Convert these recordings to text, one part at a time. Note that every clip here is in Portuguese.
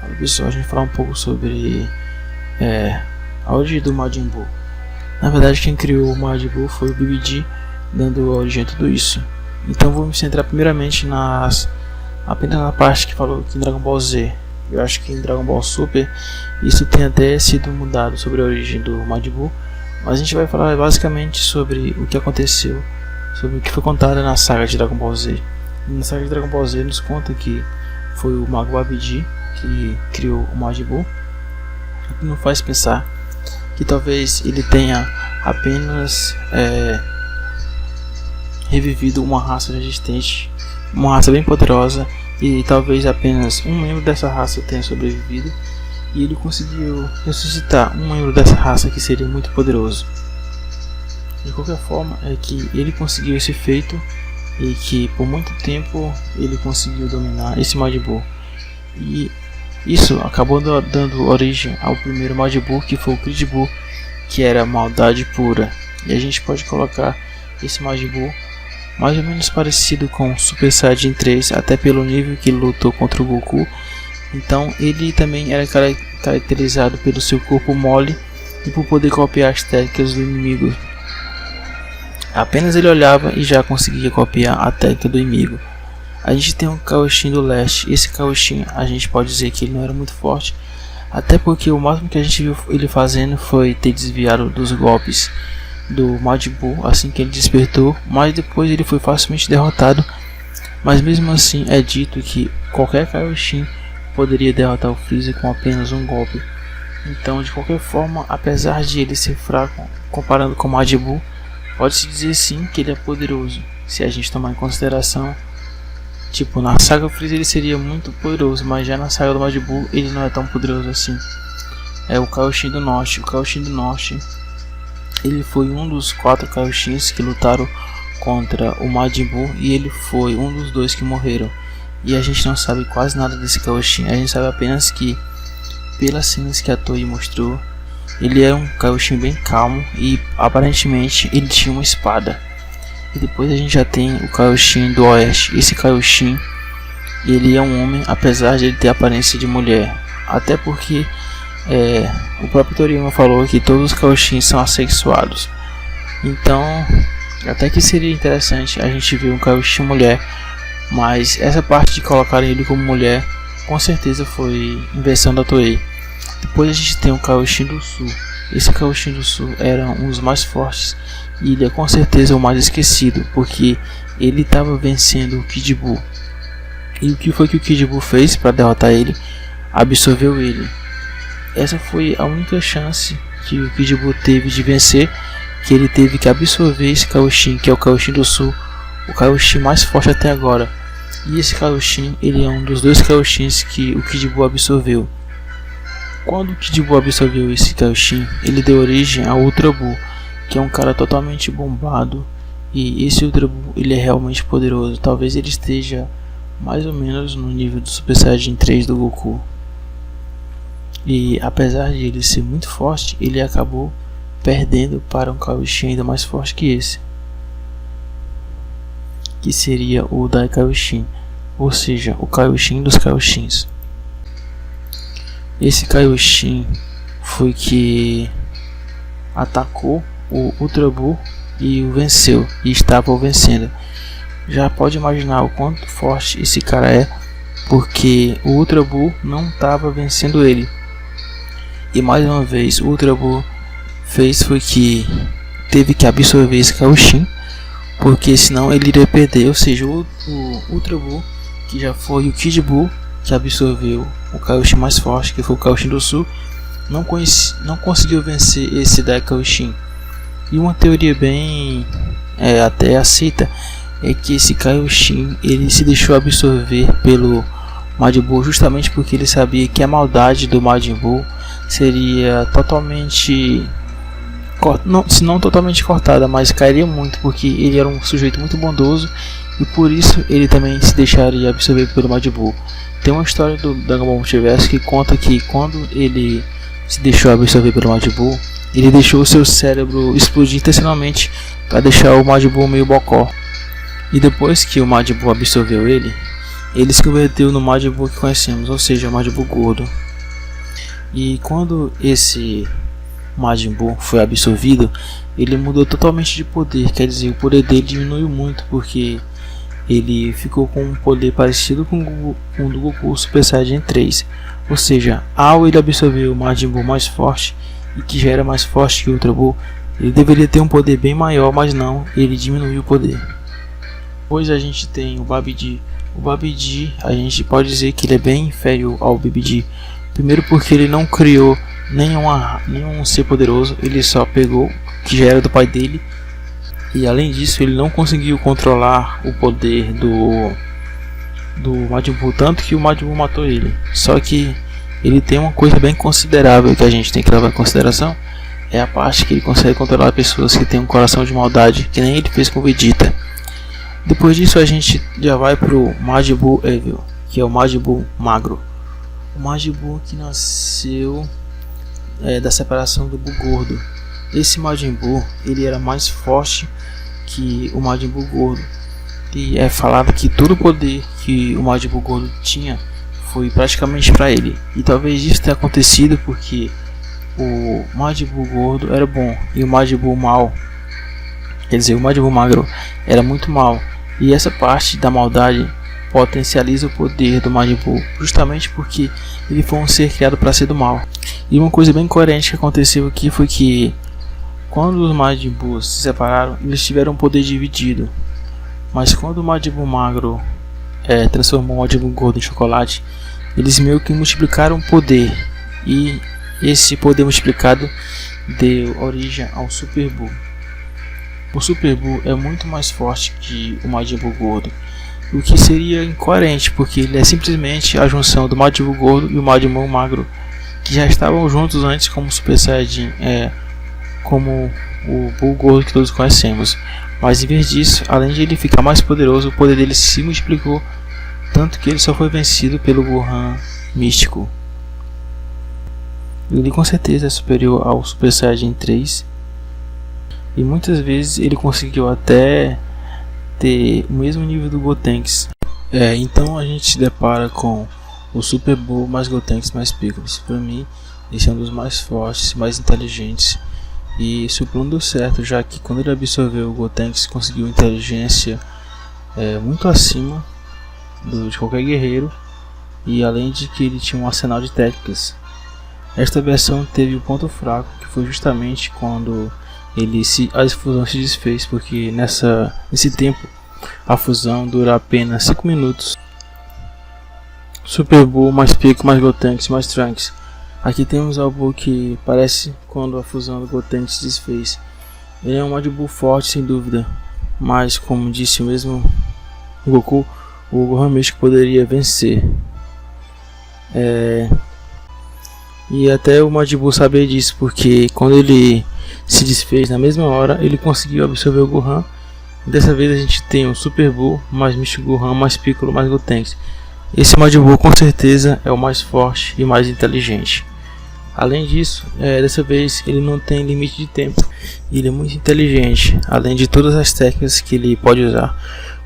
Fala pessoal, a gente vai falar um pouco sobre a origem do Majin Buu. Na verdade, quem criou o Majin Buu foi o BBD, dando origem a tudo isso. Então vou me centrar primeiramente apenas na parte que falou que em Dragon Ball Z. Eu acho que em Dragon Ball Super isso tem até sido mudado sobre a origem do Majin Buu, mas a gente vai falar basicamente sobre o que aconteceu, sobre o que foi contado na saga de Dragon Ball Z. Na saga de Dragon Ball Z nos conta que foi o Mago Babidi que criou o Majin Buu, o que nos faz pensar que talvez ele tenha apenas revivido uma raça já existente, uma raça bem poderosa, e talvez apenas um membro dessa raça tenha sobrevivido, e ele conseguiu ressuscitar um membro dessa raça que seria muito poderoso. De qualquer forma, é que ele conseguiu esse feito e que por muito tempo ele conseguiu dominar esse Majin Buu, e isso acabou dando origem ao primeiro Majin Buu, que foi o Kid Buu, que era maldade pura. E a gente pode colocar esse Majin Buu mais ou menos parecido com o Super Saiyajin 3, até pelo nível que ele lutou contra o Goku. Então ele também era caracterizado pelo seu corpo mole e por poder copiar as técnicas do inimigo. Apenas ele olhava e já conseguia copiar a técnica do inimigo. A gente tem um Kaioshin do leste. Esse Kaioshin a gente pode dizer que ele não era muito forte, até porque o máximo que a gente viu ele fazendo foi ter desviado dos golpes do Majin Buu assim que ele despertou, mas depois ele foi facilmente derrotado. Mas mesmo assim é dito que qualquer Kaioshin poderia derrotar o Freeza com apenas um golpe. Então, de qualquer forma, apesar de ele ser fraco comparando com o Majin Buu, pode-se dizer sim que ele é poderoso, se a gente tomar em consideração, tipo, na saga Freeza ele seria muito poderoso, mas já na saga do Majin Buu ele não é tão poderoso assim. É o Kaioshin do Norte. O Kaioshin do Norte, ele foi um dos 4 Kaioshins que lutaram contra o Majin Buu, e ele foi um dos 2 que morreram. E a gente não sabe quase nada desse Kaioshin. A gente sabe apenas que, pelas cenas que a Toei mostrou, ele é um Kaioshin bem calmo e aparentemente ele tinha uma espada. E depois a gente já tem o Kaioshin do Oeste. Esse Kaioshin, ele é um homem, apesar de ele ter a aparência de mulher. Até porque o próprio Toriyama falou que todos os Kaioshins são assexuados. Então, até que seria interessante a gente ver um Kaioshin mulher. Mas essa parte de colocar ele como mulher, com certeza foi invenção da Toei. Depois a gente tem o Kaioshin do Sul. Esse Kaioshin do Sul era um dos mais fortes, e ele é com certeza o mais esquecido, porque ele estava vencendo o Kid Buu. E o que foi que o Kid Buu fez para derrotar ele? Absorveu ele. Essa foi a única chance que o Kid Buu teve de vencer, que ele teve que absorver esse Kaioshin, que é o Kaioshin do Sul, o Kaioshin mais forte até agora. E esse Kaioshin, ele é um dos 2 Kaioshins que o Kid Buu absorveu. Quando o Kid Buu absorveu esse Kaioshin, ele deu origem ao Ultra Buu, que é um cara totalmente bombado, e esse Ultra Buu, ele é realmente poderoso. Talvez ele esteja mais ou menos no nível do Super Saiyajin 3 do Goku. E apesar de ele ser muito forte, ele acabou perdendo para um Kaioshin ainda mais forte que esse, que seria o Dai Kaioshin, ou seja, o Kaioshin dos Kaioshins. Esse Kaioshin foi que atacou o Ultra Buu e o venceu, e estava o vencendo. Já pode imaginar o quanto forte esse cara é, porque o Ultra Buu não estava vencendo ele. E mais uma vez o Ultra Buu fez foi que teve que absorver esse Kaioshin, porque senão ele iria perder. Ou seja, o Ultra Buu, que já foi o Kid Buu que absorveu o Kaioshin mais forte, que foi o Kaioshin do Sul, não conseguiu vencer esse Dai Kaioshin. E uma teoria bem até aceita é que esse Kaioshin ele se deixou absorver pelo Majin Buu justamente porque ele sabia que a maldade do Majin Buu seria totalmente, se não totalmente cortada, mas cairia muito, porque ele era um sujeito muito bondoso, e por isso ele também se deixaria absorver pelo Majin Buu. Tem uma história do Dragon Ball Multiverso que conta que quando ele se deixou absorver pelo Majin Buu, ele deixou o seu cérebro explodir intencionalmente para deixar o Majin Buu meio bocó. E depois que o Majin Buu absorveu ele ele se converteu no Majin Buu que conhecemos, ou seja, o Majin Buu gordo. E quando esse Majin Buu foi absorvido, ele mudou totalmente de poder, quer dizer, o poder dele diminuiu muito, porque ele ficou com um poder parecido com o do Goku Super Saiyajin 3. Ou seja, ao ele absorver o Majin Buu mais forte, e que já era mais forte que o Ultra Buu, ele deveria ter um poder bem maior, mas não, ele diminuiu o poder. Depois a gente tem o Babidi. O Babidi, a gente pode dizer que ele é bem inferior ao Babidi. Primeiro porque ele não criou nenhum ser poderoso, ele só pegou o que já era do pai dele. E além disso, ele não conseguiu controlar o poder do Majin Buu, tanto que o Majin Buu matou ele. Só que ele tem uma coisa bem considerável que a gente tem que levar em consideração, é a parte que ele consegue controlar pessoas que têm um coração de maldade, que nem ele fez com o Vegeta. Depois disso a gente já vai pro Majin Buu Evil, que é o Majin Buu magro. O Majin Buu que nasceu da separação do Buu gordo. Esse Majin Buu, ele era mais forte que o Majin Buu gordo. E é falado que todo o poder que o Majin Buu gordo tinha foi praticamente para ele. E talvez isso tenha acontecido porque o Majin Buu gordo era bom e o Majin Buu mal, quer dizer, o Majin Buu magro era muito mal. E essa parte da maldade potencializa o poder do Majin Buu, justamente porque ele foi um ser criado para ser do mal. E uma coisa bem coerente que aconteceu aqui foi que quando os Majin Buu se separaram, eles tiveram um poder dividido. Mas quando o Majin Buu magro transformou o Majin Buu gordo em chocolate, eles meio que multiplicaram o poder. E esse poder multiplicado deu origem ao Super Buu. O Super Buu é muito mais forte que o Majin Buu gordo, o que seria incoerente, porque ele é simplesmente a junção do Majin Buu gordo e o Majin Buu magro, que já estavam juntos antes como Super Saiyajin, como o Buu gordo que todos conhecemos. Mas em vez disso, além de ele ficar mais poderoso, o poder dele se multiplicou, tanto que ele só foi vencido pelo Gohan místico. Ele com certeza é superior ao Super Saiyajin 3, e muitas vezes ele conseguiu até ter o mesmo nível do Gotenks. Então a gente se depara com o Super Buu mais Gotenks mais Piccolo. Para mim, esse é um dos mais fortes, mais inteligentes. E isso não deu certo, já que quando ele absorveu o Gotenks, conseguiu inteligência muito acima de qualquer guerreiro. E além de que ele tinha um arsenal de técnicas. Esta versão teve o ponto fraco, que foi justamente quando a fusão se desfez, porque nesse tempo a fusão dura apenas 5 minutos. Super Buu mais Piccolo mais Gotenks mais Trunks. Aqui temos algo que parece quando a fusão do Gotenks se desfez. Ele é um Majin Buu forte sem dúvida, mas como disse o mesmo Goku, o Gohan místico poderia vencer. E até o Majin Buu sabia disso, porque quando ele se desfez na mesma hora, ele conseguiu absorver o Gohan. Dessa vez a gente tem o Super Buu mais Místico Gohan mais Piccolo mais Gotenks. Esse Majin Buu com certeza é o mais forte e mais inteligente. Além disso, dessa vez ele não tem limite de tempo. Ele é muito inteligente, além de todas as técnicas que ele pode usar,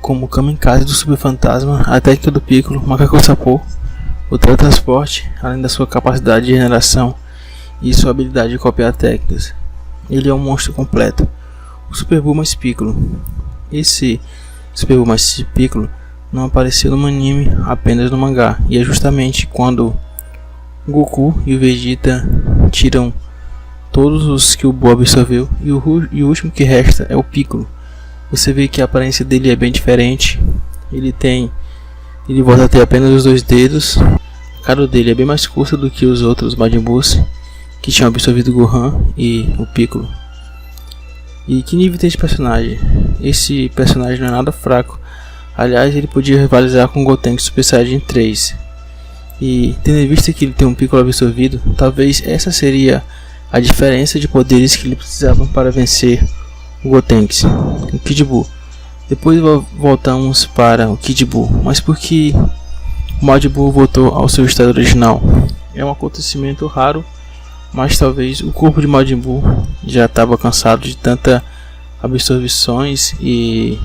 como o Kamikaze do Super Fantasma, a técnica do Piccolo, Macaco Sapô, o teletransporte, além da sua capacidade de regeneração e sua habilidade de copiar técnicas. Ele é um monstro completo. O Super Buu mais Piccolo. Esse Super Buu mais Piccolo não apareceu no anime, apenas no mangá. E é justamente quando o Goku e o Vegeta tiram todos os que o Buu absorveu e o último que resta é o Piccolo. Você vê que a aparência dele é bem diferente. Ele volta a ter apenas os 2 dedos. A cara dele é bem mais curta do que os outros Majin Buus que tinham absorvido o Gohan e o Piccolo. E que nível tem esse personagem? Esse personagem não é nada fraco. Aliás, ele podia rivalizar com o Gotenks Super Saiyajin 3. E tendo em vista que ele tem um Piccolo absorvido, talvez essa seria a diferença de poderes que ele precisava para vencer o Gotenks, o Kid Buu. Depois voltamos para o Kid Buu, mas por que o Majin Buu voltou ao seu estado original? É um acontecimento raro, mas talvez o corpo de Majin Buu já estava cansado de tanta absorções e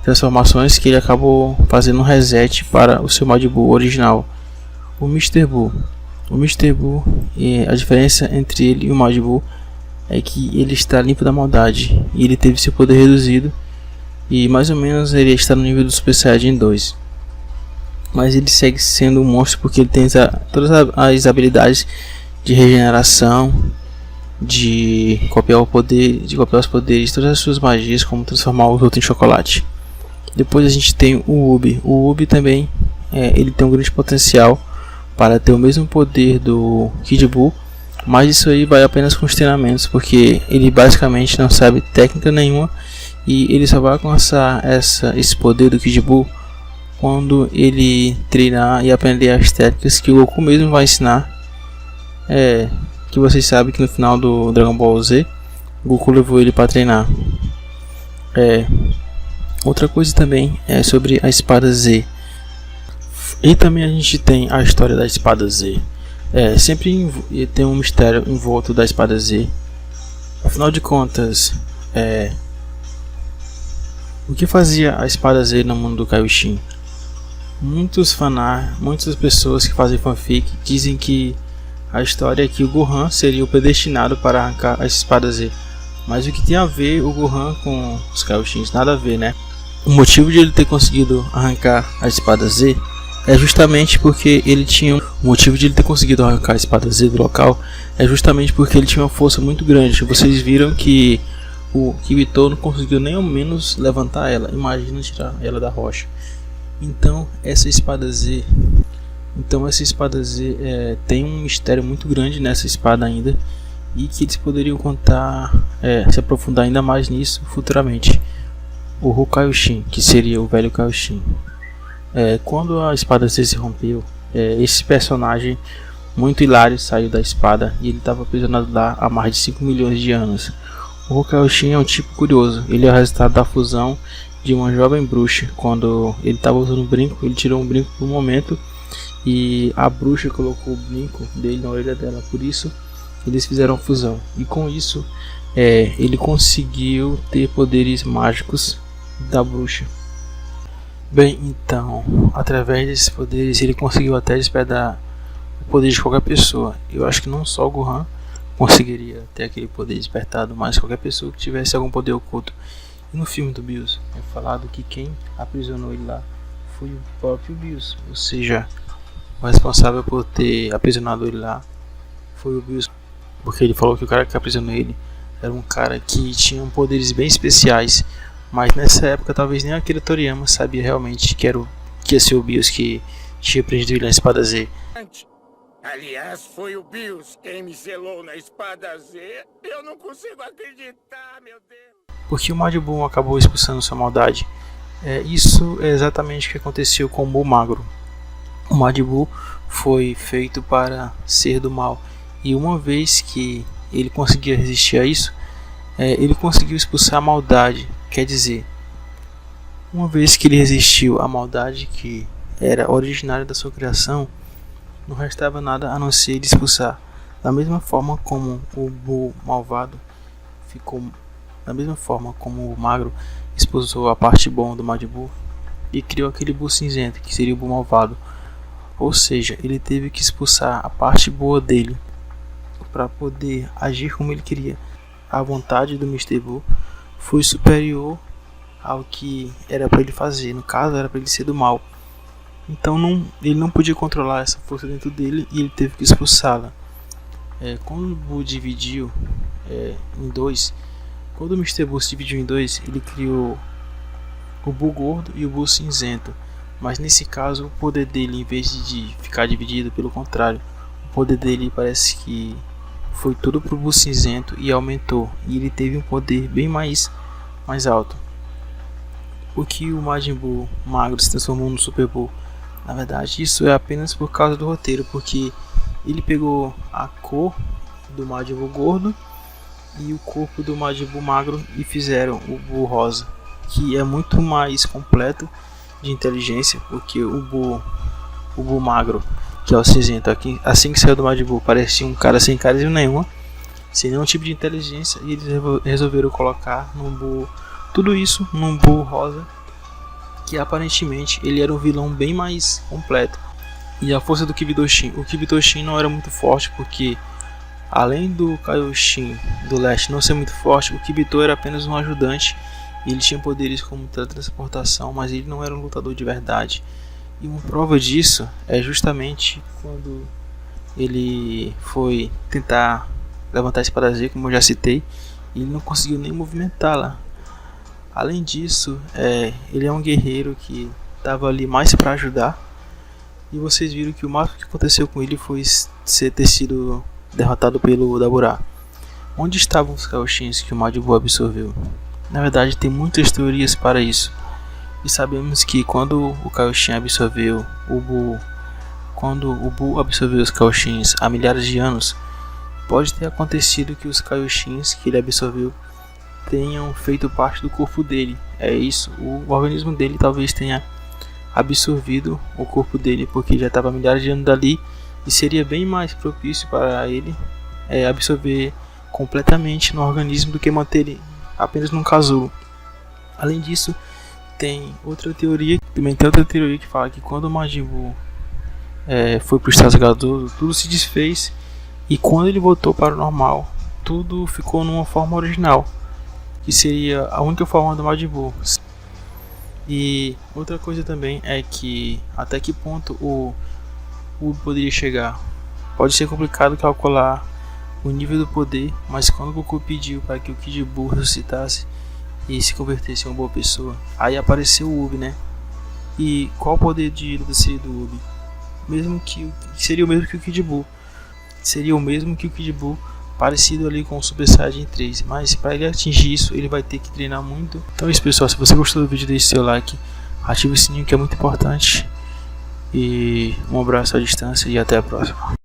transformações que ele acabou fazendo um reset para o seu Majin Buu original, o Mr. Buu. O Mr. Buu, a diferença entre ele e o Majin Buu é que ele está limpo da maldade e ele teve seu poder reduzido, e mais ou menos ele está no nível do Super Saiyajin 2. Mas ele segue sendo um monstro porque ele tem todas as habilidades de regeneração, de copiar o poder, de copiar os poderes, todas as suas magias, como transformar os outros em chocolate. Depois a gente tem o Ubi. O Ubi também ele tem um grande potencial para ter o mesmo poder do Kid Buu, mas isso aí vai apenas com os treinamentos, porque ele basicamente não sabe técnica nenhuma e ele só vai alcançar esse poder do Kid Buu quando ele treinar e aprender as técnicas que o Goku mesmo vai ensinar. Que vocês sabem que no final do Dragon Ball Z, o Goku levou ele para treinar. Outra coisa também é sobre a espada Z. E também a gente tem a história da espada Z. Sempre tem um mistério em volta da espada Z. Afinal de contas, o que fazia a espada Z no mundo do Kaioshin? Muitas pessoas que fazem fanfic dizem que a história é que o Gohan seria o predestinado para arrancar a espada Z. Mas o que tem a ver o Gohan com os Kaioshins? Nada a ver, né? O motivo de ele ter conseguido arrancar a espada Z é justamente porque ele tinha uma força muito grande. Vocês viram que o Kibito não conseguiu nem ao menos levantar ela. Imagina tirar ela da rocha. Então essa espada Z tem um mistério muito grande nessa espada ainda, e que eles poderiam se aprofundar ainda mais nisso futuramente. O Hokaioshin, que seria o velho Kaioshin. Quando a espada Z se rompeu, esse personagem muito hilário saiu da espada e ele estava aprisionado lá há mais de 5 milhões de anos. O Hokaioshin é um tipo curioso. Ele é o resultado da fusão de uma jovem bruxa. Quando ele estava usando um brinco, ele tirou um brinco por um momento e a bruxa colocou o brinco dele na orelha dela. Por isso eles fizeram fusão, e com isso ele conseguiu ter poderes mágicos da bruxa. Bem, então, através desses poderes ele conseguiu até despertar o poder de qualquer pessoa. Eu acho que não só o Gohan conseguiria ter aquele poder despertado, mas qualquer pessoa que tivesse algum poder oculto. E no filme do Bills é falado que quem aprisionou ele lá foi o próprio Bills, ou seja, o responsável por ter aprisionado ele lá foi o Bills, porque ele falou que o cara que aprisionou ele era um cara que tinha poderes bem especiais, mas nessa época talvez nem Akira Toriyama sabia realmente que ia ser o Bills que tinha prendido ele na espada Z. Aliás, foi o Bills quem me selou na espada Z. Eu não consigo acreditar, meu Deus. Porque o Majin Buu acabou expulsando sua maldade. Isso é exatamente o que aconteceu com o Buu magro. O Majin Buu foi feito para ser do mal, e uma vez que ele conseguia resistir a isso, ele conseguiu expulsar a maldade. Quer dizer, uma vez que ele resistiu à maldade que era originária da sua criação, não restava nada a não ser ele expulsar. Da mesma forma como o Buu malvado da mesma forma como o magro expulsou a parte boa do Majin Buu e criou aquele Buu cinzento que seria o Buu malvado. Ou seja, ele teve que expulsar a parte boa dele para poder agir como ele queria. A vontade do Mr. Buu foi superior ao que era para ele fazer. No caso, era para ele ser do mal. Então ele não podia controlar essa força dentro dele e ele teve que expulsá-la. Quando o Buu dividiu em dois, quando o Mr. Buu se dividiu em dois, ele criou o Buu gordo e o Buu cinzento. Mas nesse caso, o poder dele, em vez de ficar dividido, pelo contrário, o poder dele parece que foi todo pro Buu cinzento e aumentou. E ele teve um poder bem mais alto. O que o Majin Buu magro se transformou no Super Buu? Na verdade, isso é apenas por causa do roteiro, porque ele pegou a cor do Majin Buu gordo e o corpo do Majin Buu magro e fizeram o Buu rosa, que é muito mais completo de inteligência, porque o Buu magro, que é o cinzento, assim que saiu do Majin Buu, parecia um cara sem carisma nenhuma, sem nenhum tipo de inteligência, e eles resolveram colocar tudo isso num Buu rosa, que aparentemente ele era um vilão bem mais completo. E a força do Kibitoshin. O Kibitoshin não era muito forte porque, além do Kaioshin do leste não ser muito forte, o Kibito era apenas um ajudante. E ele tinha poderes como teletransportação, mas ele não era um lutador de verdade. E uma prova disso é justamente quando ele foi tentar levantar a espada Z, como eu já citei, e ele não conseguiu nem movimentá-la. Além disso, ele é um guerreiro que estava ali mais para ajudar. E vocês viram que o máximo que aconteceu com ele foi ter sido derrotado pelo Dabura. Onde estavam os Kaioshins que o Majin Buu absorveu? Na verdade, tem muitas teorias para isso. E sabemos que quando o Kaioshin absorveu o Buu, quando o Buu absorveu os Kaioshins há milhares de anos, pode ter acontecido que os Kaioshins que ele absorveu tenham feito parte do corpo dele. É isso, o organismo dele talvez tenha absorvido o corpo dele, porque já estava há milhares de anos dali, e seria bem mais propício para ele absorver completamente no organismo do que manter ele apenas num casulo. Além disso, tem outra teoria que fala que quando o Majin Buu foi para o estado gasoso, tudo se desfez, e quando ele voltou para o normal, tudo ficou numa forma original, que seria a única forma do Majin Buu. E outra coisa também é que até que ponto o poderia chegar. Pode ser complicado calcular o nível do poder, mas quando o Goku pediu para que o Kid Buu ressuscitasse e se convertesse em uma boa pessoa, aí apareceu o Ubi, né? E qual o poder de luta seria do Ubi? Seria o mesmo que o Kid Buu. Seria o mesmo que o Kid Buu, parecido ali com o Super Saiyajin 3, mas para ele atingir isso, ele vai ter que treinar muito. Então é isso, pessoal. Se você gostou do vídeo, deixe seu like, ative o sininho que é muito importante. E um abraço à distância e até a próxima.